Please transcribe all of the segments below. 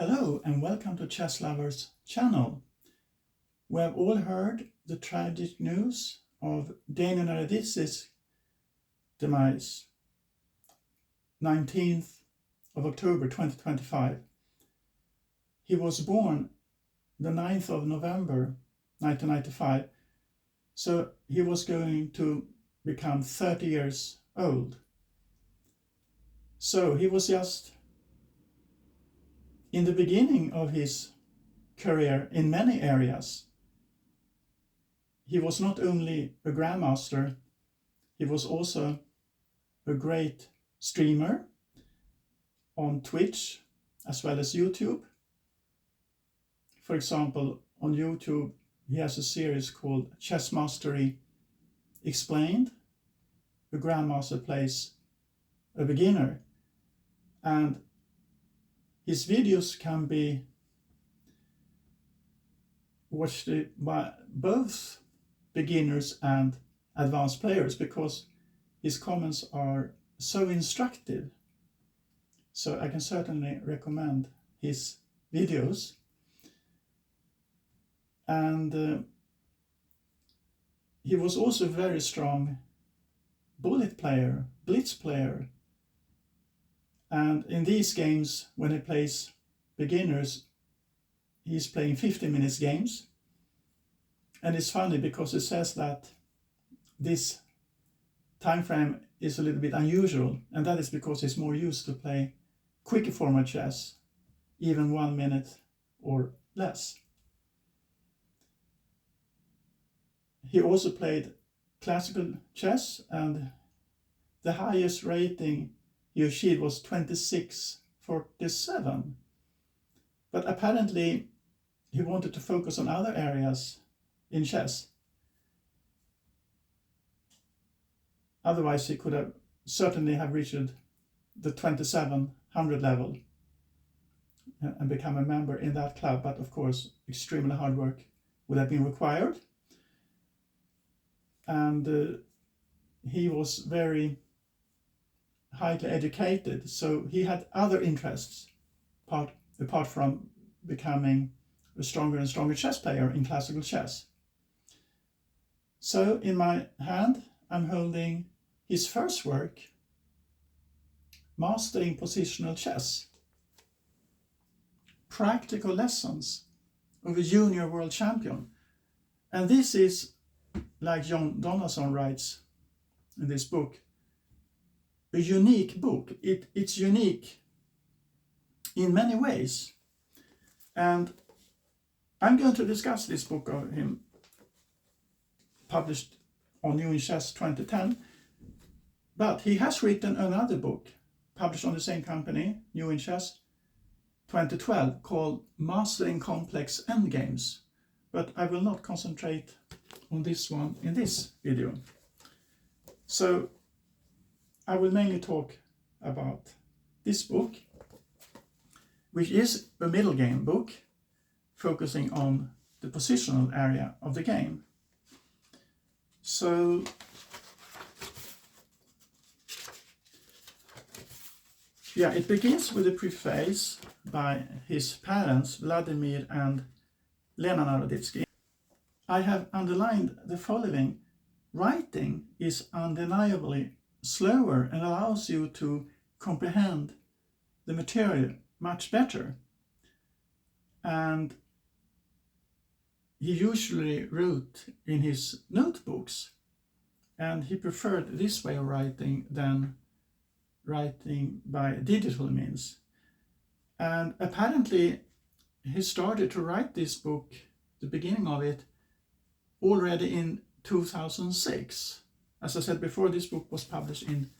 Hello and welcome to Chess Lovers channel. We have all heard the tragic news of Daniel Naroditsky's demise, 19th of October 2025. He was born the 9th of November 1995, so he was going to become 30 years old. So he was just in the beginning of his career in many areas. He was not only a grandmaster, he was also a great streamer on Twitch as well as YouTube. For example, on YouTube, he has a series called Chess Mastery Explained. A grandmaster plays a beginner, and his videos can be watched by both beginners and advanced players because his comments are so instructive. So I can certainly recommend his videos. And he was also a very strong bullet player, blitz player. And in these games, when he plays beginners, he's playing 50 minutes games. And it's funny because it says that this time frame is a little bit unusual, and that is because he's more used to play quicker format chess, even 1 minute or less. He also played classical chess, and the highest rating he achieved was 2647. But apparently he wanted to focus on other areas in chess. Otherwise he could have certainly have reached the 2700 level and become a member in that club, but of course extremely hard work would have been required. And he was very highly educated, so he had other interests apart from becoming a stronger and stronger chess player in classical chess. So in my hand I'm holding his first work, Mastering Positional Chess, Practical Lessons of a Junior World Champion. And this is, like John Donaldson writes in this book, a unique book. It's unique in many ways. And I'm going to discuss this book of him, published on New in Chess 2010. But he has written another book, published on the same company, New in Chess 2012, called Mastering Complex Endgames. But I will not concentrate on this one in this video. So I will mainly talk about this book, which is a middle game book focusing on the positional area of the game. So yeah, it begins with a preface by his parents, Vladimir and Lena Naroditsky. I have underlined the following: writing is undeniably slower and allows you to comprehend the material much better. And he usually wrote in his notebooks, and he preferred this way of writing than writing by digital means. And apparently he started to write this book, the beginning of it, already in 2006. As I said before, this book was published in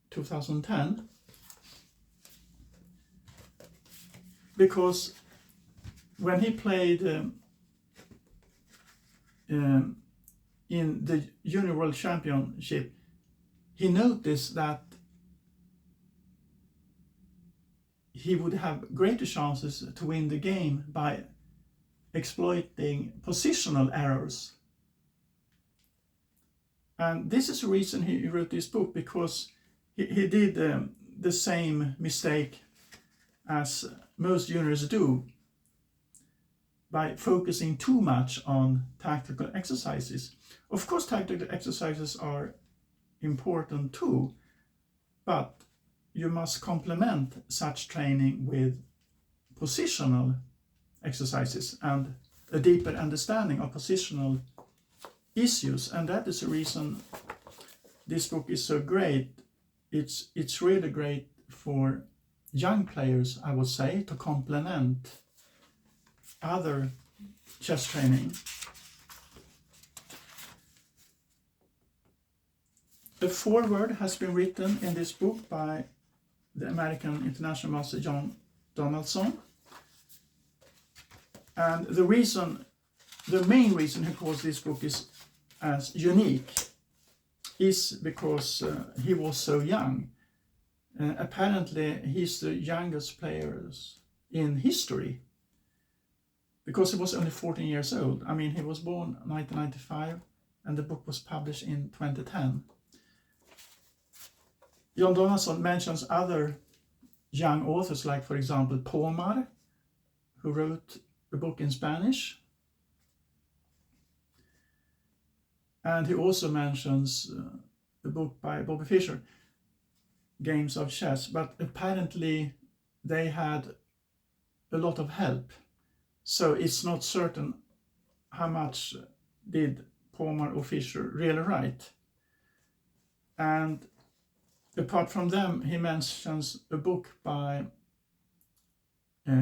2010. Because when he played in the Junior World Championship, he noticed that he would have greater chances to win the game by exploiting positional errors. And this is the reason he wrote this book, because he did the same mistake as most juniors do, by focusing too much on tactical exercises. Of course, tactical exercises are important too, but you must complement such training with positional exercises and a deeper understanding of positional issues. And that is the reason this book is so great. It's really great for young players, I would say, to complement other chess training. The foreword has been written in this book by the American International Master John Donaldson. And the main reason he calls this book is as unique is because he was so young. Apparently he's the youngest player in history, because he was only 14 years old. I mean, he was born 1995 and the book was published in 2010. John Donaldson mentions other young authors, like for example Pomar, who wrote a book in Spanish. And he also mentions a book by Bobby Fischer, Games of Chess, but apparently they had a lot of help. So it's not certain how much did Pomar or Fischer really write. And apart from them, he mentions a book by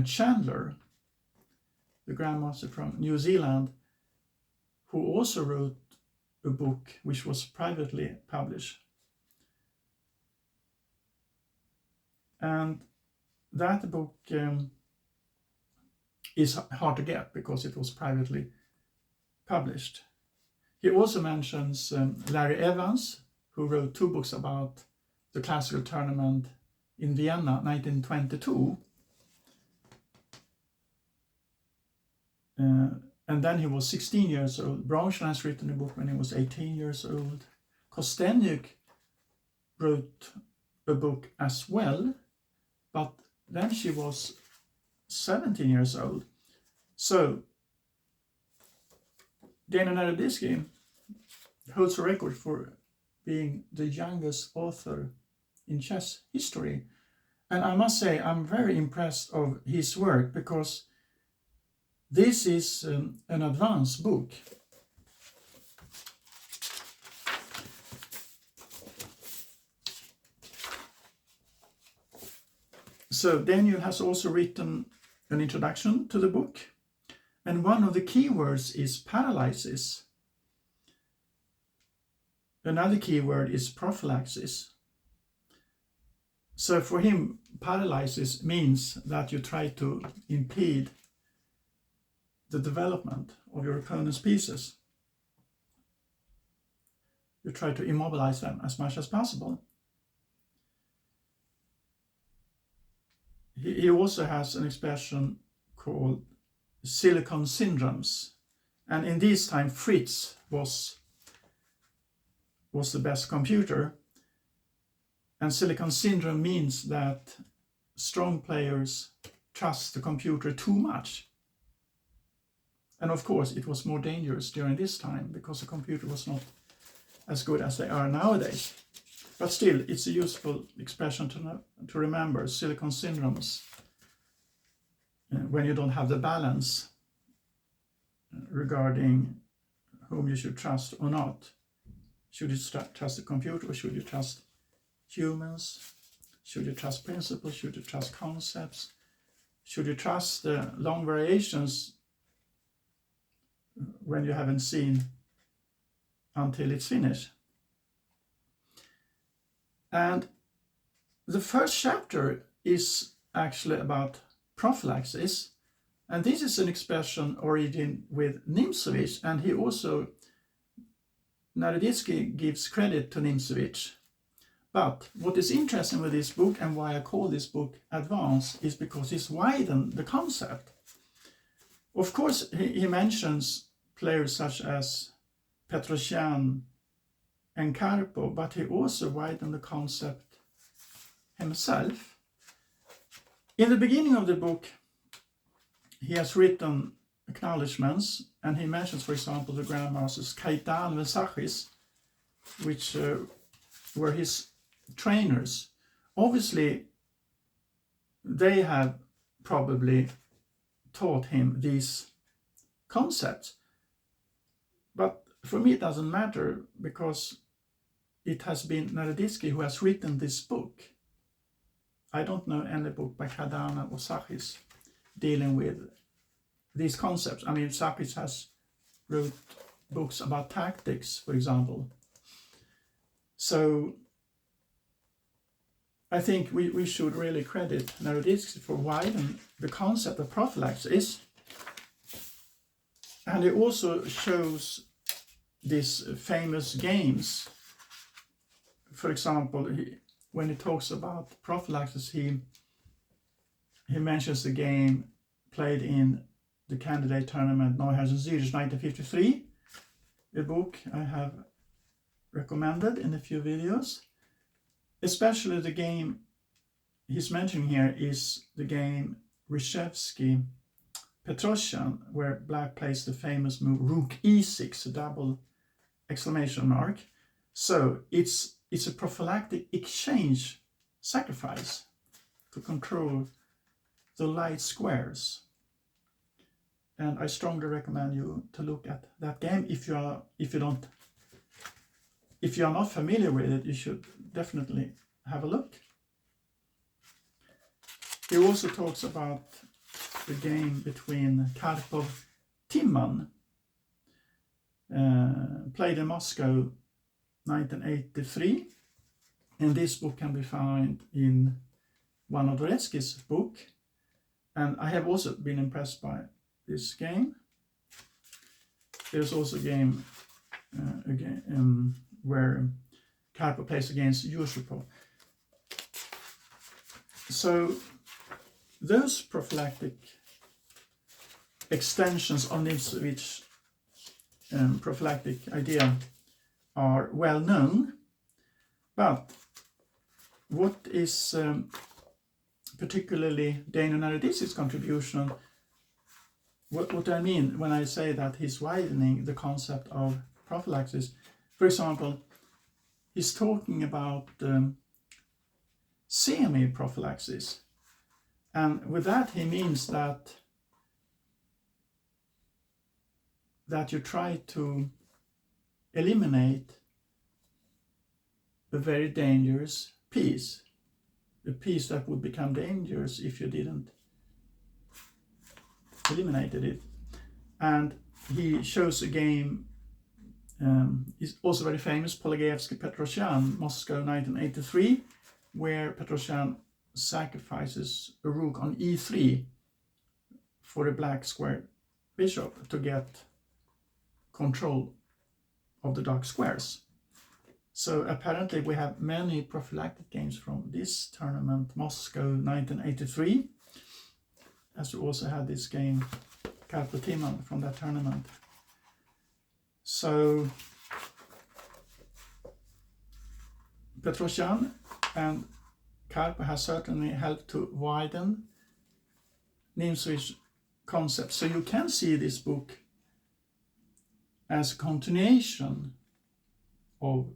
Chandler, the Grandmaster from New Zealand, who also wrote a book which was privately published. And that book is hard to get because it was privately published. He also mentions Larry Evans, who wrote 2 books about the classical tournament in Vienna, 1922. And then he was 16 years old. Braunstein has written a book when he was 18 years old. Kostenjuk wrote a book as well, but then she was 17 years old. So Daniel Naroditsky holds a record for being the youngest author in chess history. And I must say, I'm very impressed of his work, because this is an advanced book. So Daniel has also written an introduction to the book, and one of the keywords is paralysis. Another keyword is prophylaxis. So for him, paralysis means that you try to impede the development of your opponent's pieces. You try to immobilize them as much as possible. He also has an expression called silicon syndromes. And in this time, Fritz was the best computer. And silicon syndrome means that strong players trust the computer too much. And of course, it was more dangerous during this time because the computer was not as good as they are nowadays. But still, it's a useful expression to remember, silicon syndromes, when you don't have the balance regarding whom you should trust or not. Should you trust the computer, or should you trust humans? Should you trust principles? Should you trust concepts? Should you trust the long variations when you haven't seen until it's finished? And the first chapter is actually about prophylaxis, and this is an expression origin with Nimzowitsch, and he also, Naroditsky gives credit to Nimzowitsch. But what is interesting with this book, and why I call this book advanced, is because he's widened the concept. Of course, he mentions players such as Petrosyan and Karpov, but he also widened the concept himself. In the beginning of the book, he has written acknowledgements, and he mentions, for example, the grandmasters Kaitan and Sachis, which were his trainers. Obviously, they have probably taught him these concepts. But for me, it doesn't matter, because it has been Naroditsky who has written this book. I don't know any book by Kaitan or Sachis dealing with these concepts. I mean, Sachis has wrote books about tactics, for example. So I think we should really credit Naroditsky for widening the concept of prophylaxis. And he also shows these famous games. For example, when he talks about prophylaxis, he mentions the game played in the candidate tournament Neuhaus in Zurich 1953, a book I have recommended in a few videos. Especially the game he's mentioning here is the game Reshevsky-Petrosian, where black plays the famous move Rook E6, a double exclamation mark. So it's a prophylactic exchange sacrifice to control the light squares. And I strongly recommend you to look at that game. If you are not familiar with it, you should definitely have a look. He also talks about the game between Karpov-Timman, played in Moscow 1983. And this book can be found in one of Naroditsky's book. And I have also been impressed by this game. There's also a game where Karpov plays against Yusupov. So those prophylactic extensions of Nimzovich's prophylactic idea are well known, but what is particularly Daniel Naroditsky's contribution, what I mean when I say that he's widening the concept of prophylaxis. For example, he's talking about semi-prophylaxis, and with that he means that you try to eliminate a very dangerous piece, a piece that would become dangerous if you didn't eliminate it. And he shows a game, is also very famous, Paralysis-Petrosian, Moscow 1983, where Petrosian sacrifices a rook on e3 for a black square bishop to get control of the dark squares. So apparently we have many prophylactic games from this tournament, Moscow 1983, as we also had this game Karpov-Timman from that tournament. So Petrosian and Karpov has certainly helped to widen Nimzovich's concept. So you can see this book as a continuation of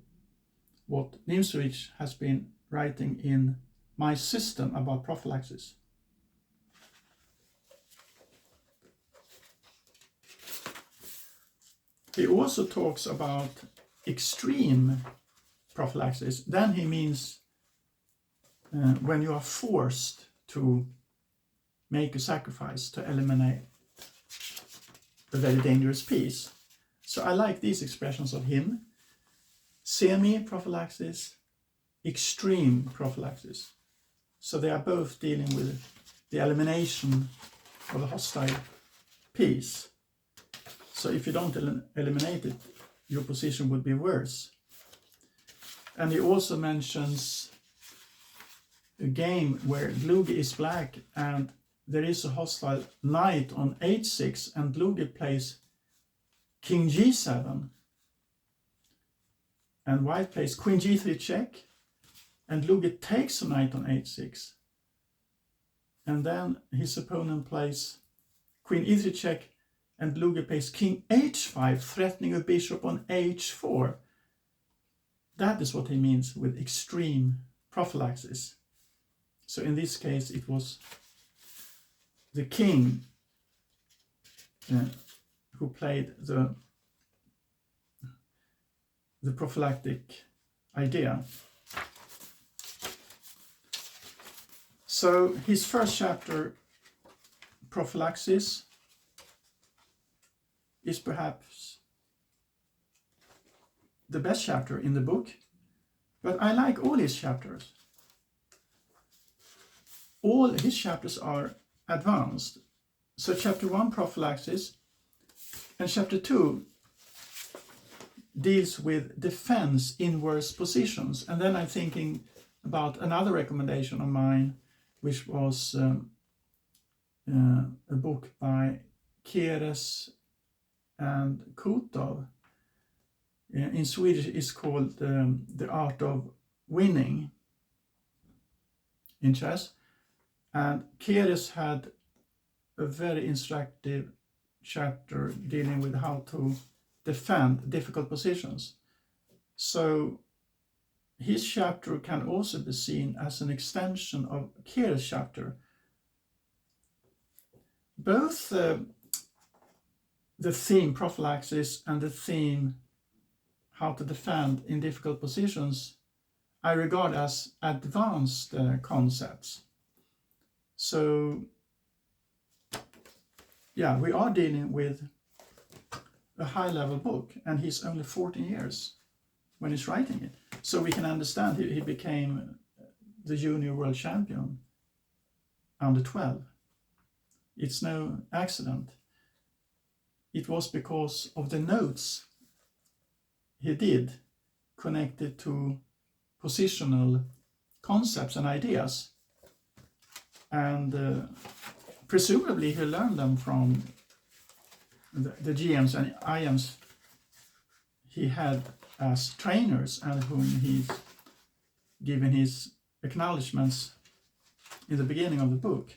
what Nimzovich has been writing in My System about prophylaxis. He also talks about extreme prophylaxis. Then he means when you are forced to make a sacrifice to eliminate a very dangerous piece. So I like these expressions of him: semi-prophylaxis, extreme prophylaxis. So they are both dealing with the elimination of a hostile piece. So if you don't eliminate it, your position would be worse. And he also mentions a game where Dlugi is black and there is a hostile knight on h6 and Dlugi plays king g7 and white plays queen g3 check and Dlugi takes a knight on h6 and then his opponent plays queen e3 check, and Luger plays king h5, threatening a bishop on h4. That is what he means with extreme prophylaxis. So in this case it was the king who played the prophylactic idea. So his first chapter, Prophylaxis, is perhaps the best chapter in the book, but I like all his chapters. All his chapters are advanced. So chapter 1, Prophylaxis, and chapter 2 deals with defense in worse positions. And then I'm thinking about another recommendation of mine, which was a book by Keres and Kutov. In Swedish it's called The Art of Winning in Chess. And Keres had a very instructive chapter dealing with how to defend difficult positions. So his chapter can also be seen as an extension of Keres' chapter. Both the theme prophylaxis and the theme how to defend in difficult positions I regard as advanced concepts. So yeah, we are dealing with a high-level book, and he's only 14 years when he's writing it. So we can understand he became the junior world champion under 12. It's no accident. It was because of the notes he did connected to positional concepts and ideas. And presumably he learned them from the GMs and IMs he had as trainers, and whom he's given his acknowledgements in the beginning of the book.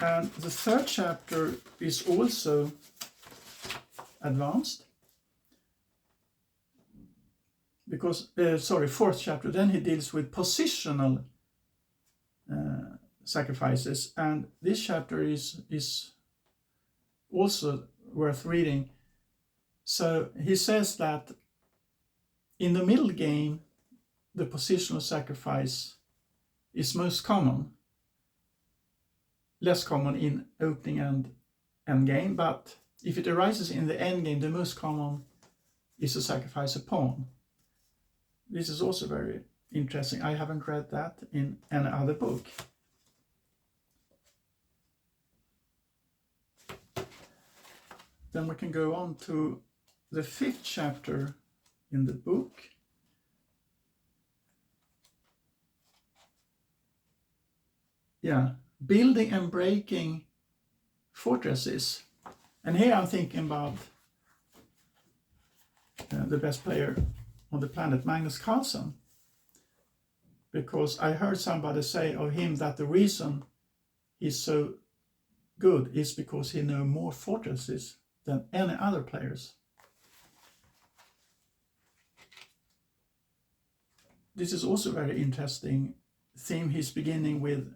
And the third chapter is also advanced, because, fourth chapter, then he deals with positional sacrifices, and this chapter is also worth reading. So he says that in the middle game, the positional sacrifice is most common, less common in opening and end game, but if it arises in the end game, the most common is to sacrifice a pawn. This is also very interesting. I haven't read that in any other book. Then we can go on to the fifth chapter in the book. Yeah, building and breaking fortresses. And here I'm thinking about the best player on the planet, Magnus Carlsen, because I heard somebody say of him that the reason he's so good is because he knows more fortresses than any other players. This is also a very interesting theme. He's beginning with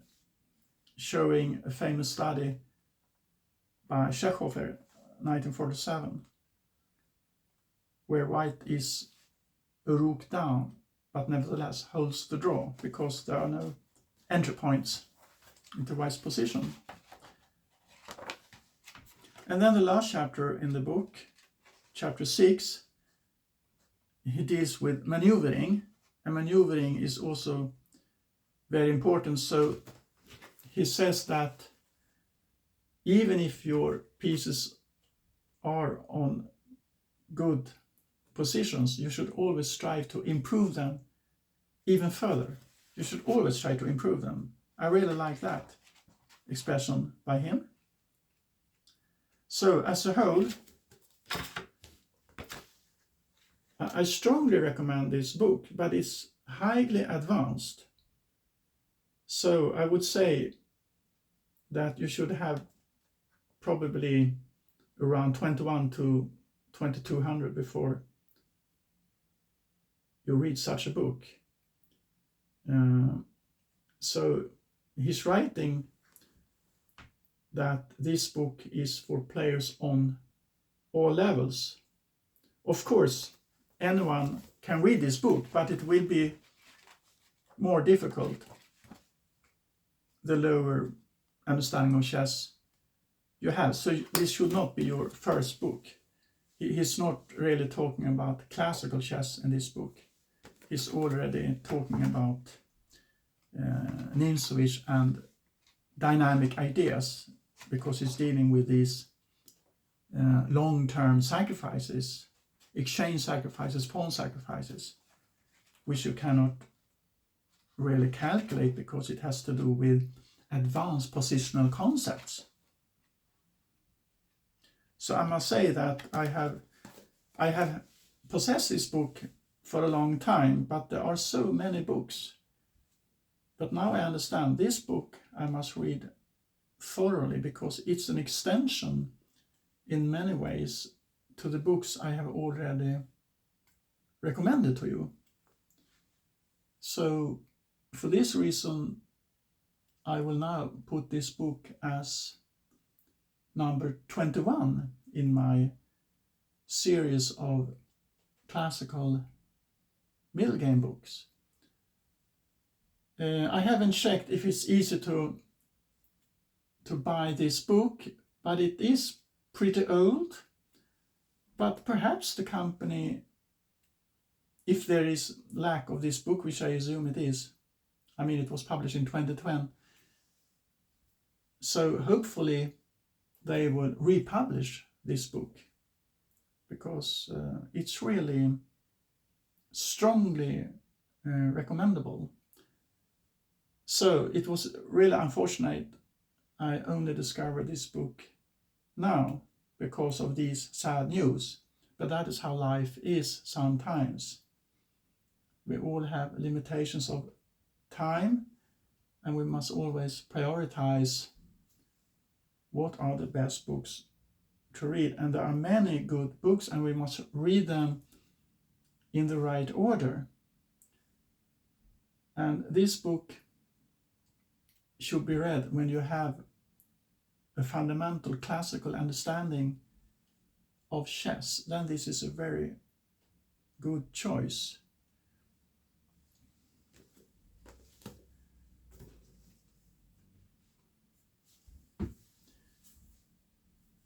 showing a famous study by Chekhov, 1947, where white is a rook down, but nevertheless holds the draw because there are no entry points into white's position. And then the last chapter in the book, chapter 6, he deals with maneuvering, and maneuvering is also very important. So he says that even if your pieces are on good positions, you should always strive to improve them even further. You should always try to improve them. I really like that expression by him. So as a whole, I strongly recommend this book, but it's highly advanced. So I would say that you should have probably around 21 to 2200 before you read such a book. So he's writing that this book is for players on all levels. Of course, anyone can read this book, but it will be more difficult the lower understanding of chess you have. So this should not be your first book. He's not really talking about classical chess in this book. He's already talking about Nimzowitsch and dynamic ideas, because he's dealing with these long-term sacrifices, exchange sacrifices, pawn sacrifices, which you cannot really calculate because it has to do with advanced positional concepts. So I must say that I have possessed this book for a long time, but there are so many books. But now I understand this book I must read thoroughly, because it's an extension in many ways to the books I have already recommended to you. So for this reason, I will now put this book as number 21 in my series of classical middle game books. I haven't checked if it's easy to buy this book, but it is pretty old. But perhaps the company, if there is lack of this book, which I assume it is, I mean, it was published in 2020, so hopefully they will republish this book, because it's really strongly recommendable. So it was really unfortunate I only discovered this book now because of these sad news, but that is how life is sometimes. We all have limitations of time, and we must always prioritize what are the best books to read. And there are many good books, and we must read them in the right order. And this book should be read when you have a fundamental classical understanding of chess. Then this is a very good choice.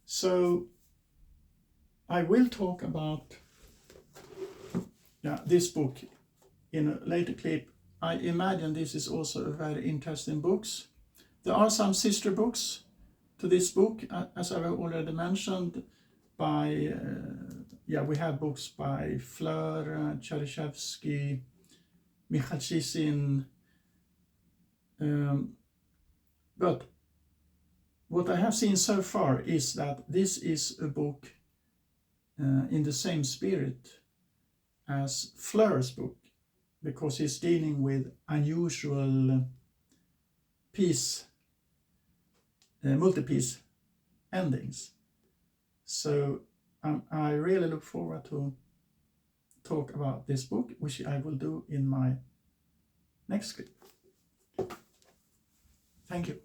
So I will talk about this book in a later clip. I imagine this is also a very interesting book. There are some sister books to this book, as I've already mentioned, by, we have books by Fleur, Cheryshev, Michal Chisin, but what I have seen so far is that this is a book in the same spirit as Fleur's book, because he's dealing with unusual piece, multi-piece endings. So I really look forward to talk about this book, which I will do in my next clip. Thank you.